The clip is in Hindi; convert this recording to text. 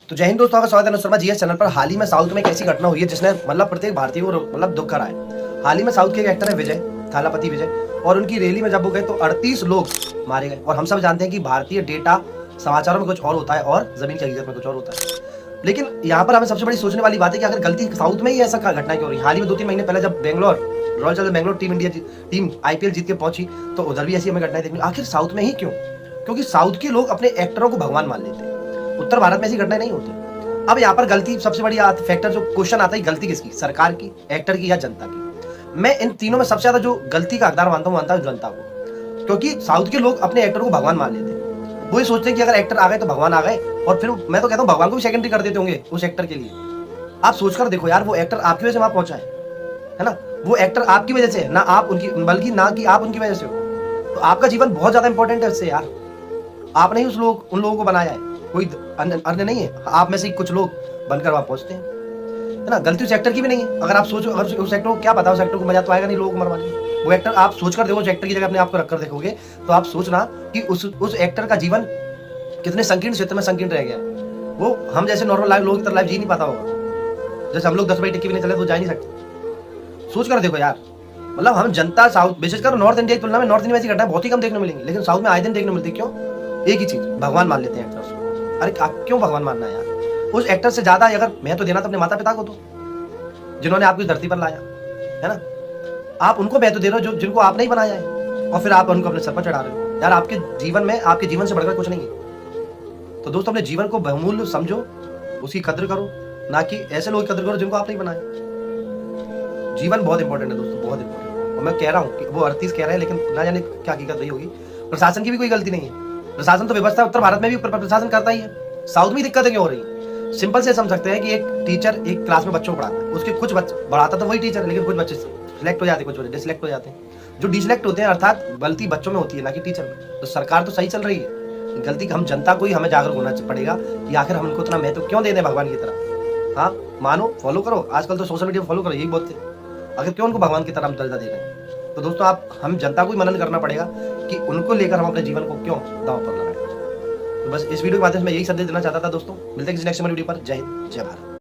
तो जय हिंद दोस्तों, आपका स्वागत है अनुज शर्मा जीएस चैनल पर। हाल ही में साउथ में एक ऐसी घटना हुई है जिसने प्रत्येक भारतीय को दुख करा है। हाल ही में साउथ के एक एक्टर है विजय थालापति विजय, और उनकी रैली में जब वो गए तो 38 लोग मारे गए। और हम सब जानते हैं कि भारतीय डेटा समाचारों में कुछ और होता है और जमीन की हकीकत में कुछ और होता है। लेकिन यहाँ पर हमें सबसे बड़ी सोचने वाली बात है कि अगर गलती साउथ में ही ऐसा घटना क्यों रही। हाल ही में 2-3 महीने पहले जब Royal Challengers Bangalore team IPL जीत के पहुंची तो उधर भी ऐसी हमें घटनाएं देखने। आखिर साउथ में ही क्यों? क्योंकि साउथ के लोग अपने एक्टरों को भगवान मान लेते हैं। उत्तर भारत में ऐसी घटनाएं नहीं होती। अब यहाँ पर गलती सबसे बड़ी फैक्टर जो क्वेश्चन आता है, गलती किसकी? सरकार की, एक्टर की या जनता की? मैं इन तीनों में सबसे ज्यादा जो गलती का हकदार मानता हूँ जनता को। क्योंकि साउथ के लोग अपने एक्टर को भगवान मान लेते हैं। वो ये सोचते हैं कि अगर एक्टर आ गए तो भगवान आ गए, और फिर मैं तो कहता हूँ भगवान को भी सेकेंडरी कर देते होंगे उस एक्टर के लिए। आप सोचकर देखो यार, वो एक्टर आपकी वजह से वहां पहुंचा है ना? वो एक्टर आपकी वजह से, ना आप उनकी, बल्कि ना कि आप उनकी वजह से हो। तो आपका जीवन बहुत ज्यादा इंपॉर्टेंट है उससे यार। आपने ही उन लोगों को बनाया है, कोई अन्य नहीं है। आप में से कुछ लोग बनकर वहां पहुंचते हैं, है ना? गलती उस एक्टर की भी नहीं है। अगर आप सोचो, अगर उस एक्टर को क्या पता, उस एक्टर को मजा तो आएगा नहीं लोगों को मरवाने। वो एक्टर, आप सोचकर देखो, उस एक्टर की जगह अपने आप को रखकर देखोगे तो आप सोचना कि उस एक्टर का जीवन कितने संकीर्ण क्षेत्र में संकीर्ण रह गया है। वो हम जैसे नॉर्मल लोगों की तरह लाइफ जी नहीं पाता होगा। जैसे हम लोग 10 बजे टिक्की भी नहीं चले तो जा नहीं सकते। सोच कर देखो यार, हम जनता साउथ, विशेषकर नॉर्थ इंडिया की तुलना में नॉर्थ इंडिया में ऐसी घटना बहुत ही कम देखने मिलेंगी, लेकिन साउथ में आए दिन देखने मिलती। क्यों? एक ही चीज, भगवान मान लेते हैं एक्टर्स को। अरे क्यों भगवान मानना है यार? उस एक्टर से ज्यादा अगर मैं तो देना तो अपने माता पिता को दो, जिन्होंने आपको इस धरती पर लाया, है ना? आप उनको मैं तो दे रहे हो जिनको आपने ही बनाया है, और फिर आप उनको अपने सर पर चढ़ा रहे हो यार। आपके जीवन से बढ़कर कुछ नहीं है। तो दोस्तों, अपने जीवन को बहुमूल्य समझो, उसकी कद्र करो, ना कि ऐसे लोगों की कद्र करो जिनको आपने ही बनाया। जीवन बहुत इंपॉर्टेंट है दोस्तों, बहुत इंपॉर्टेंट। और मैं कह रहा हूँ कि वो 38 कह रहे हैं, लेकिन ना जाने क्या हकीकत रही होगी। प्रशासन की भी कोई गलती नहीं है। प्रशासन तो व्यवस्था उत्तर भारत में भी प्रशासन करता ही है। साउथ में दिक्कतें क्यों हो रही है? सिंपल से समझ सकते हैं कि एक टीचर एक क्लास में बच्चों को पढ़ाता है, उसके कुछ बच्चे पढ़ाता तो वही टीचर, लेकिन कुछ बच्चे सिलेक्ट हो जाते हैं, कुछ बच्चे डिसलेक्ट हो जाते हैं। जो डिसलेक्ट होते हैं, अर्थात गलती बच्चों में होती है, ना कि टीचर में। तो सरकार तो सही चल रही है, गलती हम जनता को ही हमें जागरूक होना पड़ेगा कि आखिर हम इनको इतना महत्व क्यों दे दें भगवान की तरह। हाँ, मानो, फॉलो करो, आजकल तो सोशल मीडिया फॉलो करो, यही बोलते हैं। आखिर क्यों उनको भगवान की तरह हम दर्जा दे रहे हैं? तो दोस्तों, हम जनता को ही मनन करना पड़ेगा कि उनको लेकर हम अपने जीवन को क्यों दांव पर लगाएं। तो बस इस वीडियो के माध्यम से मैं यही संदेश देना चाहता था दोस्तों। मिलते हैं किसी नेक्स्ट वीडियो पर। जय हिंद, जय भारत।